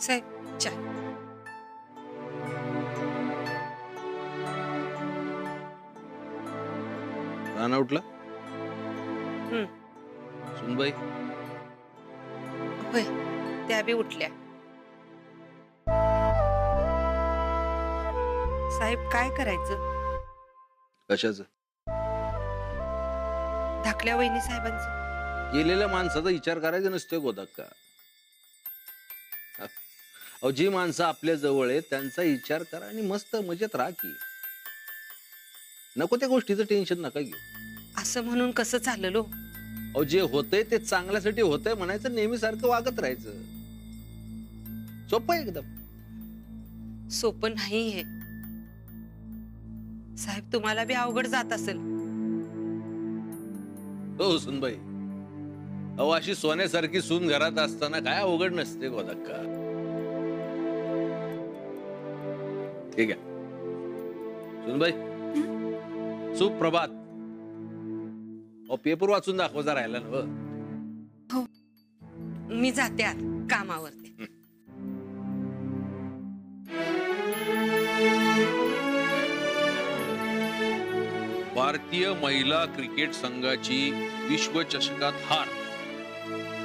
साहेब चाय. राणा उठला? सुनबाई होय, त्या बी उठल्या. साहेब काय करायचं? कशाचं? धाकल्या वहिनी साहेबांचं. गेलेल्या माणसाचा विचार करायचा नसतोय गोदाक का? अहो, जी माणसं आपल्या जवळ आहेत त्यांचा विचार करा आणि मस्त मजेत राहा की. नको त्या गोष्टीचं टेन्शन नका घेऊ. असं म्हणून कसं चाललं लो? अहो, जे होतंय ते चांगल्यासाठी होतंय म्हणायचं, नेहमी सारखं वागत राहायचं. सोपं आहे एकदम. सोपं नाही हे साहेब, तुम्हाला बी अवघड जात असेल. हो सुनबाई, अहो अशी सोन्यासारखी सून घरात असताना काय अवघड नसते गोदाक्का. ठीक आहे सुनबाई, सुप्रभात. अहो पेपर वाचून दाखव जरा राहिला ना. हो, मी जाते आत कामावरती. भारतीय महिला क्रिकेट संघाची विश्वचषकात हार,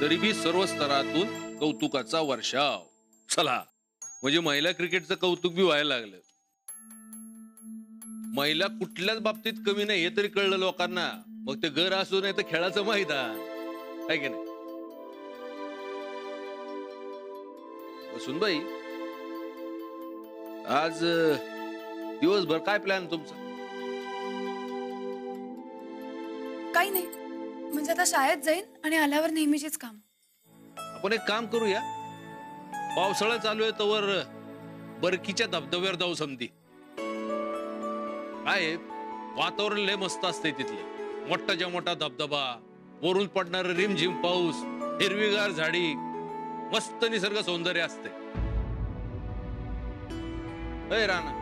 तरीही सर्व स्तरातून कौतुकाचा वर्षाव. चला, म्हणजे महिला क्रिकेटचं कौतुक बी व्हायला लागलं. महिला कुठल्याच बाबतीत कमी नाही हे तरी कळलं लोकांना. मग ते घर असू नाही तर खेळाचं मैदान आहे की नाही. सुनबाई, आज दिवसभर काय प्लॅन तुमचा? काही नाही, म्हणजे आता शाळेत जाईन आणि आल्यावर नेहमीचीच काम. आपण एक काम करूया, पावसाळा चालू आहे तोवर बरकीच्या धबधब्यावर जाऊ. समधी काय वातावरण लय मस्त असते तिथले. मोठाच्या मोठा धबधबा, वरून पडणार रिमझिम पाऊस, हिरवीगार झाडी, मस्त निसर्ग सौंदर्य असते. अय राणा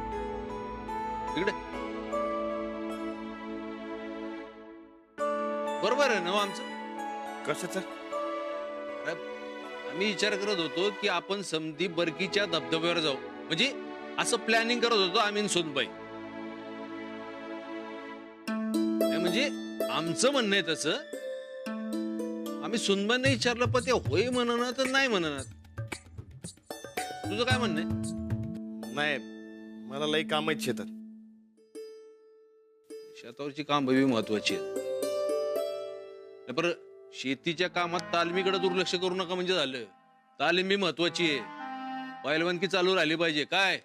इकडे. बरोबर आहे ना आमचं? कशाचं? आम्ही विचार करत होतो की आपण समधी बरकीच्या धबधब्यावर जाऊ, म्हणजे असं प्लॅनिंग करत होतो आम्ही सुनबाई. म्हणजे आमचं म्हणणं आहे तसं. आम्ही सुनबाईंना विचारलं पण ते होय म्हणणार तर नाही म्हणणार. तुझं काय म्हणणं आहे? नाही, मला लई काम आहेत शेतात. शेतावरची काम बी महत्वाची आहेत. पर शेतीच्या कामात तालमीकडे दुर्लक्ष करू नका म्हणजे झालं. तालीम बी महत्वाची आहे. पहिलवानकी चालू राहिली पाहिजे. काय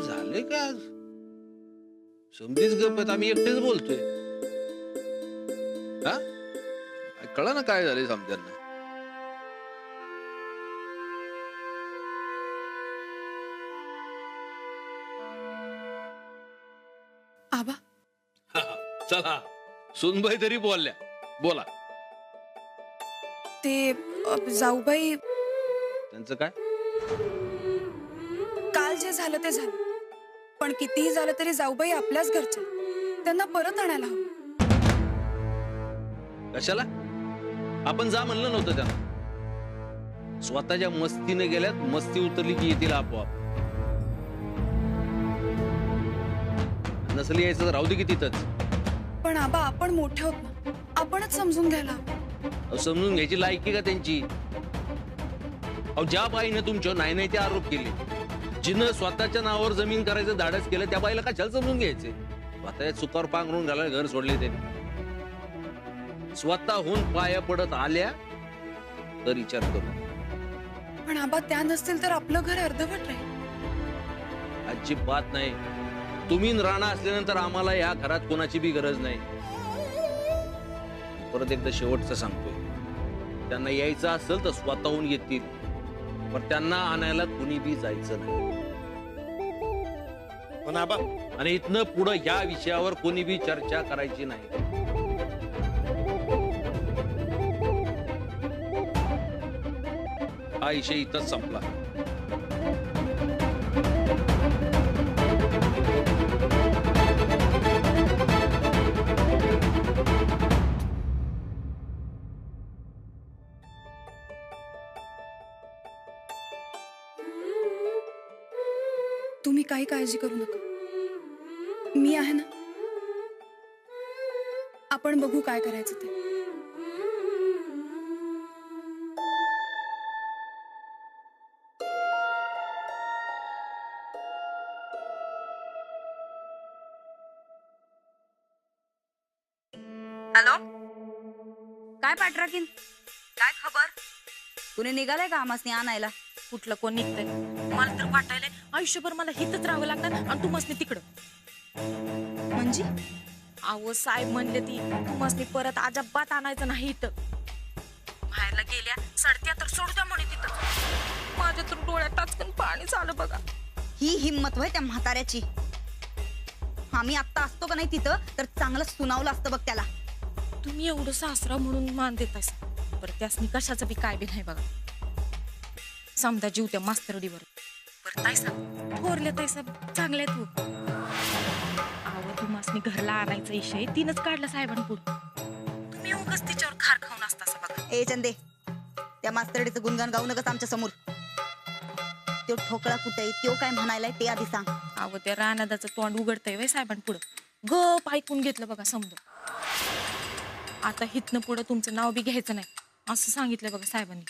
झालंय का आज? समधीच गप आहेत, आम्ही एकटेच बोलतोय. हा, कळा ना काय झालंय समजांना. आबा, चला, सुनबाई तरी बोलल्या. बोला. ते जाऊबाई, त्यांचं काय? काल जे झालं ते झालं, पण कितीही झालं तरी जाऊबाई आपल्याच घरच्या. त्यांना परत आणायला हवं. कशाला? आपण जा म्हणलं नव्हतं त्यांना. स्वतःच्या मस्तीने गेल्यात, मस्ती उतरली की येतील आपोआप. नसली यायचं राहू दे की तिथंच. पण आबा, आपण मोठे होत ना, आपणच समजून घ्यायला हवं. समजून घ्यायची लायकी का त्यांची? अहो, ज्या बाईनं तुमच्यावर नाही नाही ते आरोप केले, जिनं स्वतःच्या नावावर जमीन करायचं धाडस केलं, त्या बाईला कशाला समजून घ्यायचे? स्वतःच्या चुकावर पांघरून घालायला घर सोडले त्यांनी. स्वतःहून पाया पडत आल्या तर विचार करू. पण आबा, त्या नसतील तर आपलं घर अर्धवट राहील. अजिबात नाही. तुम्ही राणा असल्यानंतर आम्हाला या घरात कोणाची बी गरज नाही. परत एकदा शेवटचं सांगतोय, त्यांना यायचं असेल तर स्वतःहून येतील, पण त्यांना आणायला कुणी बी जायचं नाही. पण आबा, आणि इथनं पुढं या विषयावर कोणी बी चर्चा करायची नाही. हा विषय इथंच संपला. तुम्ही काही काळजी करू नका, मी आहे ना. आपण बघू काय करायचं ते. हॅलो, काय पाठराखीन? काय खबर? कुणी निघालंय का आमासनी आणायला? कुठलं कोण निघतंय? मला तर वाटायलंय आयुष्यभर मला हितच राहावं लागणार आणि तू मसनी तिकडं. म्हणजे अहो साहेब म्हणले ती तू मसनी परत अजिबात आणायचं नाही इथं. बाहेरला गेल्या सडत्या तर सोडू द्या म्हणे तिथं. माझ्या तर डोळ्यात टाचकन पाणी झालं बघा. ही हिंमत होय त्या म्हाताऱ्याची. आम्ही आत्ता असतो का नाही तिथं तर चांगलं सुनावलं असतं बघ त्याला. तुम्ही एवढं सासरा म्हणून मान देतायस, बरं त्यासनी कशाचं बी काय बी नाही बघा. समजा जीव त्या मास्तरडीवर. बरं ताई साहेब थोरले ताई साहेब चांगले तू. अहो तू मासनी घरला आणायचा विषय तिनंच काढला साहेबांपुढं. तुम्ही उगाच तिच्यावर खार खाऊन असतास बघा. ए चंदे, त्या मास्तरडीचं गुणगान गाऊ नकच आमच्या समोर. तो ठोकळा कुठे तो काय म्हणायलाय ते आधी सांग. अहो त्या रानादाचं तोंड उघडतंय वय साहेबांपुढं. गप ऐकून घेतलं बघा समजा. आता हितनं पुढं तुमचं नाव बी घ्यायचं नाही असं सांगितलं बघा साहेबांनी.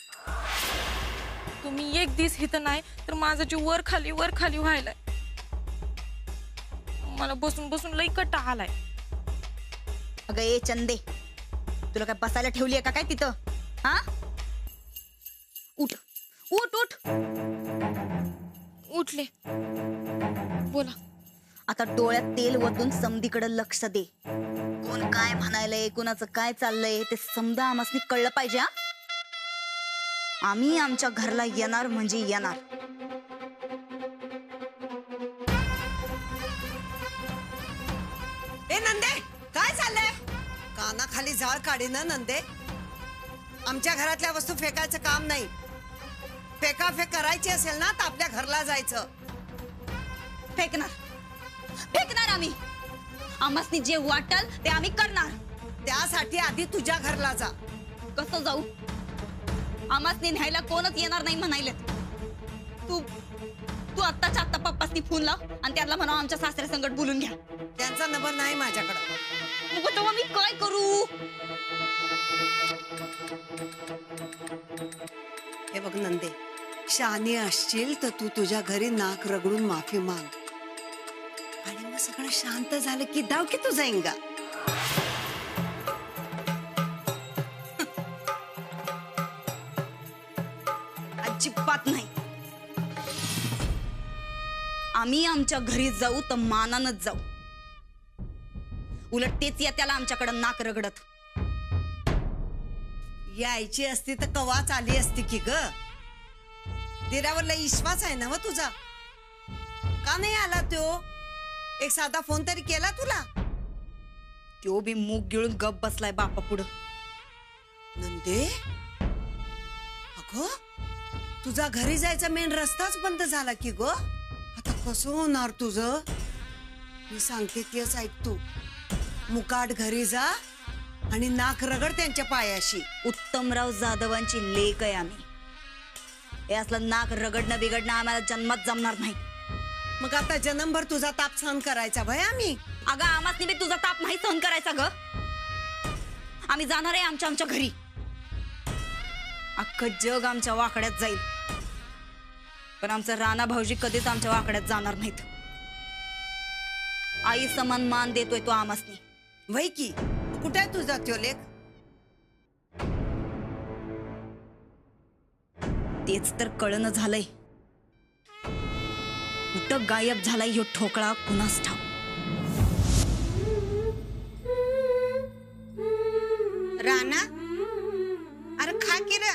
तुम्ही एक दिवस हित नाही तर माझा जीव वर खाली व्हायलाय. मला बसून बसून लई कट्टा आलाय. अगं ए चंदे, तुला काय बसायला ठेवली आहे का काय तिथं? हा, उठ उठ उठ. उठले. बोला. आता डोळ्यात तेल वतून समधीकडे लक्ष दे. कोण काय म्हणायलंय, कोणाचं काय चाललंय ते समजा आम्हाला कळलं पाहिजे. हा, आम्ही आमच्या घरला येणार म्हणजे येणार. ए नंदे, काय चाललंय? कानाखाली जाळ काढी ना नंदे. आमच्या घरातल्या वस्तू फेकायचं काम नाही. फेकाफेक करायची असेल ना तर आपल्या घरला जायचं. फेकणार फेकणार आम्ही. आम्हाला जे वाटल ते आम्ही करणार. त्यासाठी आधी तुझ्या घरला जा. कसं जाऊ? आम्हाला न्यायला कोणच येणार नाही म्हणायले. तू तू आत्ताच्या आत्ता पप्पासनी फोन लाव आणि त्यांना म्हणा आमच्या सासऱ्या संकट बोलून घ्या. त्यांचा नंबर नाही माझ्याकडे. मग तेव्हा मी काय करू? हे बघ नंदे, शहाणी असशील तर तू तुझ्या घरी नाक रगडून माफी माग आणि मग सगळं शांत झालं की दाव की तुझा इंगा. अजिबात नाही. आम्ही आमच्या घरी जाऊ तर मानानच जाऊ. उलट तेच या त्याला आमच्याकडे नाक रगडत. यायची असती तर कवाच आली असती की ग. दिरावर लई विश्वास आहे ना व तुझा. का नाही आला तो? एक साधा फोन तरी केला तुला? तो बी मूग गिळून गप बसलाय बापा पुढं. नंदे, अगो तुझा घरी जायचा मेन रस्ताच बंद झाला की ग. आता कसं होणार तुझं? मी सांगते तेच ऐक तू. मुकाट घरी जा आणि नाक रगड त्यांच्या पायाशी. उत्तमराव जाधवांची लेक आहे आम्ही. हे असलं नाक रगडणं बिघडणं आम्हाला जन्मात जमणार नाही. मग आता जन्मभर तुझा ताप सहन करायचा भय आम्ही? अगं आम्हाला बी तुझा ताप नाही सहन करायचा ग. आम्ही जाणार आहे आमच्या आमच्या घरी. अख्खं जग आमच्या वाकड्यात जाईल पण आमचं राणा भाऊजी कधीच आमच्या वाकड्यात जाणार नाहीत. आई समान मान देतोय तो आमासनी. वय की कुठे आहे तुझा त्यो लेख? तेच तर कळणं झालंय. कुठं गायब झालाय ह्यो ठोकळा कुणास ठाव. राणा, अरे खा की रे.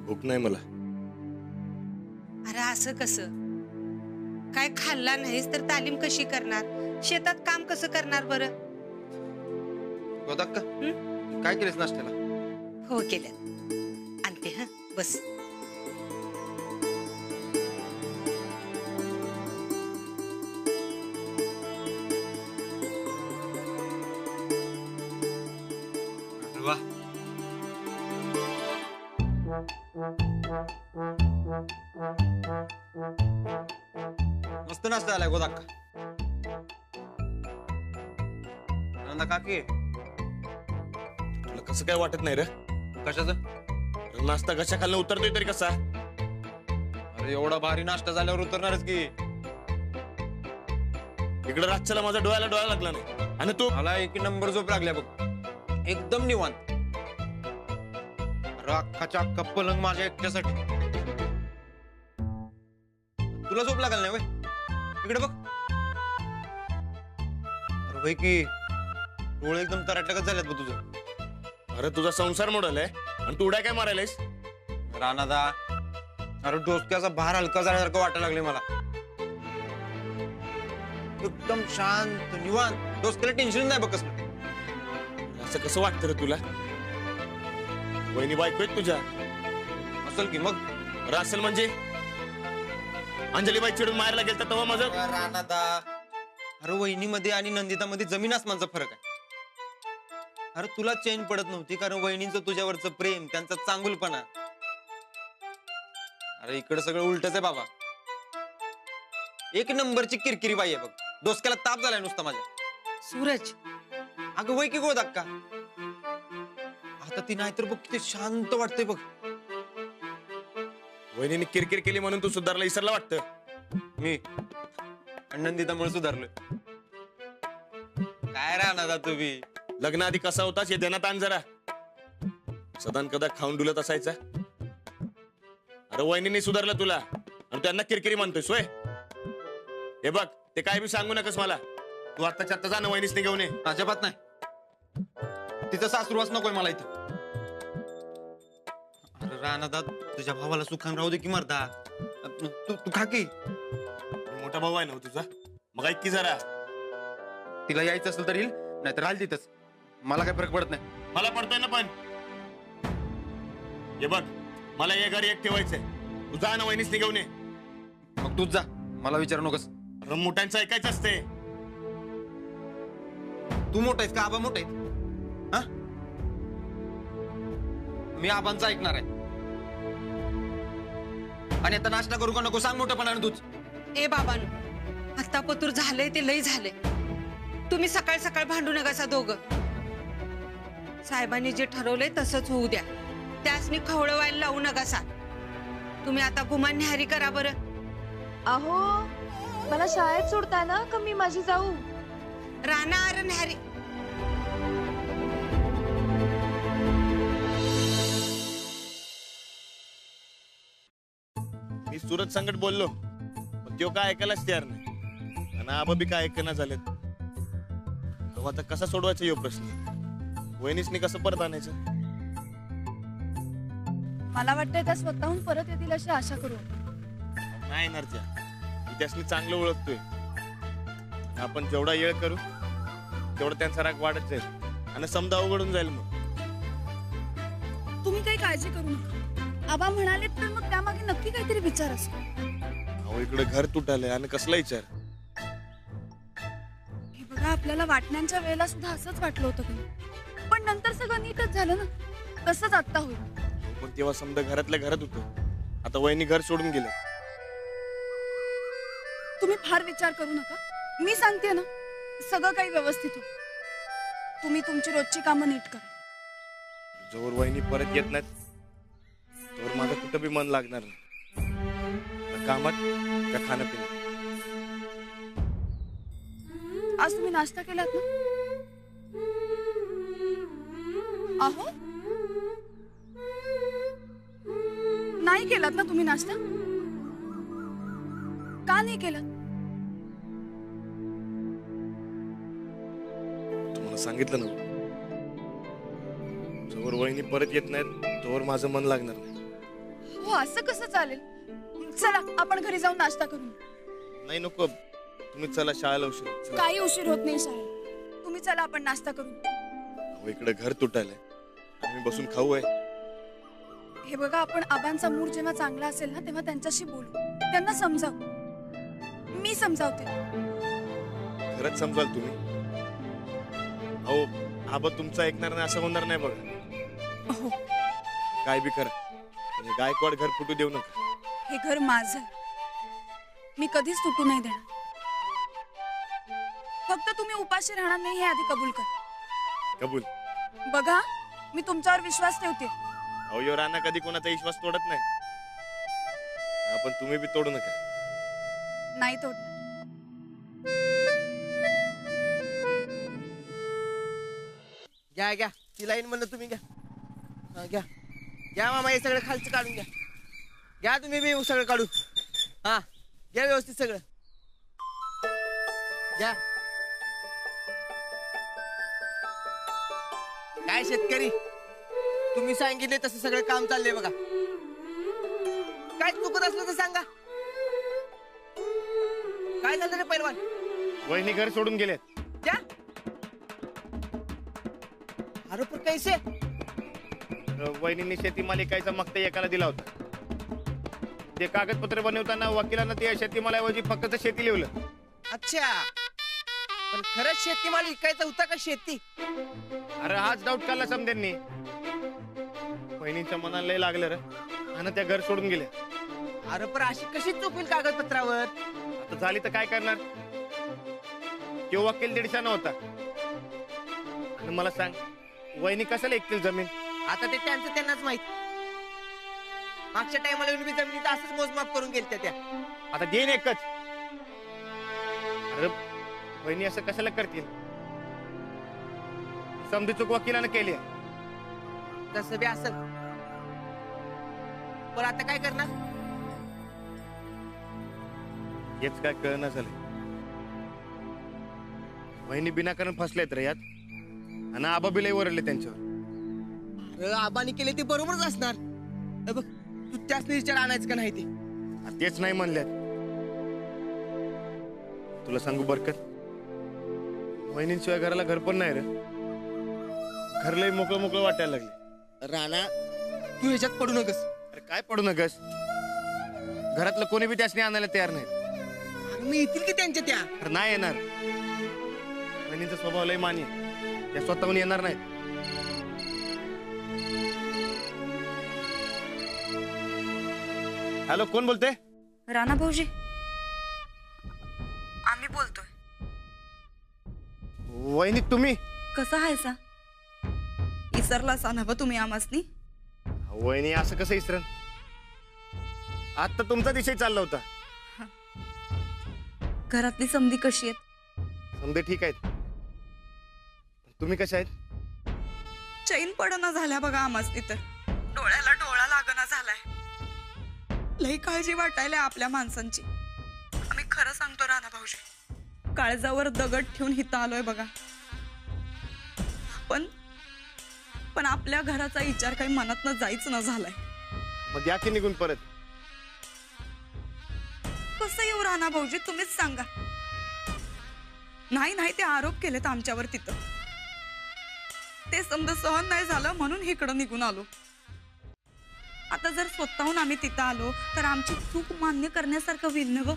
भूक नाही मला. अरे असं कसं? काय खाल्ला नाहीस तर तालीम कशी करणार? शेतात काम कसं करणार बरं? गोदाक्का, काय केलेस नाश्त्याला? हो केलं. आणते हा, बस. वा मस्त नाश्ता झालाय गो दाखा. नंदा काकी तुला कसं काय वाटत नाही रे? कशाचं? नाश्ता कशा खाल्ला उतरतोय तरी कसा? अरे एवढा भारी नाश्ता झाल्यावर उतरणारच की. इकडे रातच्याला माझा डोळा लागला नाही आणि तू मला एक नंबर झोप लागल्या बघ, एकदम निवांत. अरे अख्खाच्या अख्खा पलंग माझ्या एकट्यासाठी. तुला झोप लागल नाही वय? इकडे बघ. अरे भाई की डोळे एकदम तराटकच झालेत बघ तुझं. अरे तुझा संसार मोडलाय आणि तू उड्या काय मारायलायस? राणादा, अरे डोसक्याचा भार हलका झाल्यासारखं वाटायला लागले मला. एकदम शांत निवांत, डोसक्याला टेन्शन नाही बघ कसलं. असं कसं वाटतं रे तुला? वहिनी बायको आहेत तुझ्या. असेल की मग. अरे असेल म्हणजे अंजलीबाई चिडून मारायला गेलता तेव्हा माझं राणादा, अरे वहिनीमध्ये आणि नंदितामध्ये जमीन आसमानचा फरक आहे. अरे तुला चैन पडत नव्हती कारण वहिनींचं तुझ्यावरचं प्रेम, त्यांचा चांगुलपणा. अरे इकडे सगळं उलटच आहे बाबा. एक नंबरची किरकिरी बाई आहे बघ, डोसक्याला ताप झालाय नुसता माझ्या. सूरज, अगं वय की गो धक्का. आता ती नाहीतर बघ किती शांत वाटतंय बघ. वहिनीने किरकिर केली म्हणून तू सुधारला विसरला वाटतं. मी आणि नंदितामुळे सुधारलोय. काय राहणार तुम्ही? लग्न आधी कसा होतास हे देण्यात आण जरा. सदान कदा खाऊन डुलत असायचा. अरे वहिनीने सुधारलं तुला आणि त्यांना किरकिरी म्हणतोय सोय. हे बघ, ते काय बी सांगू नकस मला. तू आत्ताच्या आत्ता जा ना वहिनीसनी घेऊन ये. अजिबात नाही. तिथं सासरूच नकोय मला इथं. अरे राणादा, तुझ्या भावाला सुखान राहू दे की मरदा. तू खा की. मोठा भाऊ आहे ना हो तुझा, मग ऐक की जरा. तिला यायचं असेल तर येईल, नाहीतर राहील तिथंच. मला काय फरक पडत नाही. मला पडतोय ना पण. हे बघ, मला हे घरी एक ठेवायचंय. तू जा ना वहिनीसनी घेऊन ये. मग तूच जा, मला विचारू नकोस. अरे मोठ्यांचं ऐकायचं असते. तू मोठा आहेस का आबा मोठा आहेत? हा, मी आबांचं ऐकणार आहे. आणि आता नाश्ता करू का नको सांग मोठ्यापणाने तूच. ए बाबांनो, आता पतूर झालंय ते लय झालंय. तुम्ही सकाळ सकाळ भांडू नका दोघं. साहेबांनी जे ठरवलंय तसंच होऊ द्या. त्यासनी खवळवायला लावू नका सा. तुम्ही आता गुमान न्याहारी करा बरं. अहो, मला शाळेत सोडताय ना का मी माझी जाऊ? राणा अरे न्याहारी. मी सुरत संकट बोललो, पण तो काय ऐकायलाच तयार नाही. आणि आबा बी काय ऐकना झालेत. तेव्हा आता कसा सोडवायचा यो प्रश्न? वहिनीसनी कसं परत आणायचं? मला वाटतंय त्या स्वतःहून परत येतील अशी आशा करू. नाही येणार त्या. मी त्यासनी चांगलं ओळखतोय. आपण जेवढा येळ करू तेवढा त्यांचा राग वाढत जाईल आणि समजा अवघडून जाईल. मग तुम्ही काही काळजी करू नका. आबा म्हणाले तर मग त्यामागे नक्की काहीतरी विचार असतो. अहो इकडे घर तुटालंय आणि कसला विचार? हे बघा, आपल्याला वाटण्यांच्या वेळेला सुद्धा असंच वाटलं होतं की, पण नंतर सगळं नीटच झालं ना. तसंच आत्ता होईल. पण तेव्हा समजा घरातल्या घरात होतो. आता वहिनी घर सोडून गेले. तुम्ही फार विचार करू नका. मी सांगते ना, सगळं काही व्यवस्थित होईल. तुम्ही तुमची रोजची कामं नीट करा. जोवर वहिनी परत येत नाहीत तोवर माझं कुठं बी मन लागणार नाही. ना कामात का खाण्यापिण्यात. आज तुम्ही नाश्ता केलात ना? अहो, नाही केलात ना तुम्ही नाश्ता? का नाही केलात? तुम्हाला सांगितलं ना, जोवर वहिनी परत येत नाहीत तोवर माझं मन लागणार नाही. हो, असं कसं चालेल? चला आपण घरी जाऊन नाश्ता करू. नाही नको, तुम्ही चला, शाळेला उशीर. चला. काही उशीर होत नाही शाळेत. तुम्ही चला, आपण नाश्ता करू. अहो, इकडे घर तुटायलंय. आम्ही बसून खाऊ आहे. हे बघा, आपण आबांचा मूड जेव्हा चांगला असेल ना तेव्हा त्यांच्याशी बोलू, त्यांना समजावू. मी समजावते. खरंच समजाल तुम्ही? अहो आबा तुमचं ऐकणार नाही असं होणार नाही बघा. हो, काय बी करा, गायकवाड घर फुटू देऊ नका. हे घर माझं. मी कधीच तुटू नाही देणार. फक्त तुम्ही उपाशी राहणार नाही हे आधी कबूल कर. कबूल. बघा, मी तुमच्यावर विश्वास ठेवते. अहो यो राणा कधी कोणाचा विश्वास तोडत नाही. आपण तुम्ही बी तोडू नका. नाही तोडणार. घ्या घ्या ती लाईन म्हणलं तुम्ही घ्या. हा, घ्या घ्या मामा, हे सगळं खालचं काढून घ्या. घ्या तुम्ही बी सगळं काढू. हा घ्या व्यवस्थित सगळं घ्या. काय शेतकरी, तुम्ही सांगितले तसं सगळं काम चाललंय बघा. काय चुकत असलं तर सांगा. काय झालं रे पैलवान? वहिनी घर सोडून गेले. क्या? अरे पण कैसे? वहिनींनी शेतीमाल ऐकायचा मागता एकाला दिला होता. ते कागदपत्र बनवताना वकिलांना ते शेतीमालाऐवजी फक्त शेती लिहिलं. अच्छा, पण खरंच शेतीमाल विकायचा होता का शेती? अरे हाच डाऊट काढला समद्यांनी. बहिणीच्या मनाला लय लागलं रे, आणि त्या घर सोडून गेले. अरे पण अशी कशी चूक होईल कागदपत्रावर? आता झाली तर काय करणार? किंवा वकील 150 नव्हता. आणि मला सांग, वहिनी कशाला ऐकतील जमीन? आता ते त्यांचं त्यांनाच माहित. मागच्या टायमाला येऊन मी जमिनीचं असंच मोजमाप करून गेलत्या त्या. आता देईन एकच. अरे वहिनी असं कशाला करतील? समधी चूक वकिलानं केली. तसं बी असेल, पण आता काय करणार? हेच काय कळना झालं. वहिनी बिनाकारण फसलेत रे यात, आणि आबा बी लय ओरडले त्यांच्यावर. अरे आबानी केले ते बरोबरच असणार. हे बघ, तू त्याच विचार आणायचं का नाही ते? तेच नाही म्हणल्यात. तुला सांगू बरकत, वहिनींशिवाय घराला घर पण नाही रे. घर लय मोकळं मोकळं वाटायला लागले. राणा, तू ह्याच्यात पडू नकस. अरे काय पडू नकस? घरातलं कोणी बी त्यासनी आणायला तयार नाही. अरे मी येतील की त्यांच्या त्या? अरे नाही येणार. वहिनींचा स्वभाव लय मान्य, त्या स्वतःहून येणार नाहीत. हॅलो, कोण बोलते? राणा भाऊजी, आम्ही बोलतोय. वहिनी तुम्ही? कसा आहे सा? इसरला सा नव तुम्ही आमासनी? वहिनी असं कसं इसरण? आता तुमचा विषय चालला होता. घरातली समधी कशी आहेत? समजे ठीक आहेत. तुम्ही कशा आहेत? चैन पडना झाल्या बघा आमासनी तर. डोळ्याला डोळा लागना झालाय. लई काळजी वाटायला आपल्या माणसांची. आम्ही खरं सांगतो राणा भाऊजी, काळजावर दगड ठेवून हिथं आलोय बघा. पण आपल्या घराचा विचार काही मनातनं जायच न झालाय. मग या की निघून परत. कसं येऊ राणा भाऊजी, तुम्हीच सांगा. नाही ते आरोप केलेत आमच्यावर तिथं. ते समजा सहन नाही झालं म्हणून इकडं निघून आलो. आता जर स्वतःहून आम्ही तिथं आलो तर आमची चूक मान्य करण्यासारखं होईल ना ग.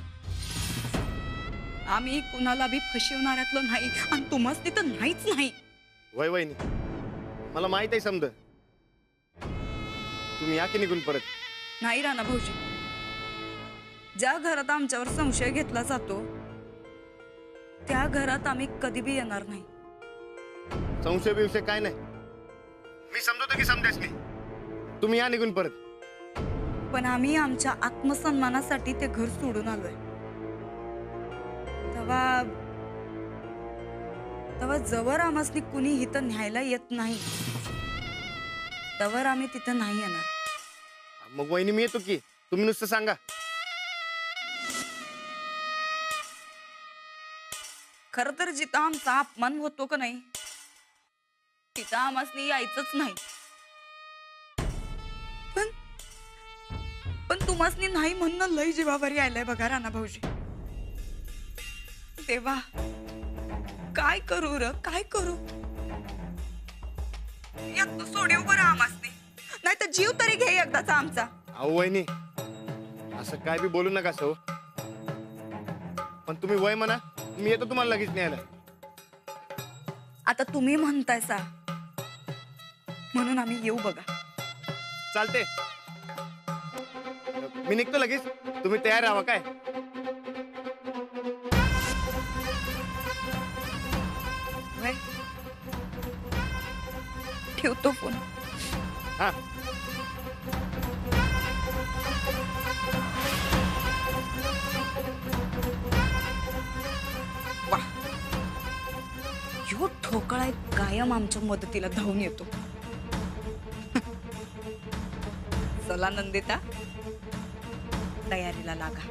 आम्ही कुणाला बी फसवणाऱ्यातलं नाही, आणि तुम्हाच तिथं नाहीच नाही. वहिनी, मला माहित आहे समज. तुम्ही या की निघून परत. नाही राणा भाऊजी, ज्या घरात आमच्यावर संशय घेतला जातो त्या घरात आम्ही कधी बी येणार नाही. संशय बिवशय काय नाही. मी समजवतो की समजेस नाही. तुम्ही या निघून परत. पण आम्ही आमच्या आत्मसन्मानासाठी ते घर सोडून आलोय. तेव्हा जवळ आम्हासनी कुणी इथं न्यायला येत नाही, तवर आम्ही तिथं नाही येणार. मग वहिनी मी येतो की, तुम्ही नुसतं सांगा. खर तर जिथं आमचा अपमान होतो का नाही तिथं आम्हासनी यायचंच नाही. पण तुम्हासनी नाही म्हणणं लय जीवावर यायलाय बघा राणा भाऊजी. देवा, काय करू र, काय करू? यात तू सोडीव बरं आम्हासनी, नाही तर जीव तरी घे एकदाचा आमचा. अहो वहिनी, असं काय बी बोलू नका सो. पण तुम्ही वय म्हणा, मी येतो तुम्हाला लगेच न्यायला. आता तुम्ही म्हणताय सा म्हणून आम्ही येऊ बघा. चालते, मी निघतो लगेच. तुम्ही तयार राहा काय. ठेवतो फोन. हा ह्यो ठोकळा एक कायम आमच्या मदतीला धावून येतो. चला नंदिता, तयारीला लागा.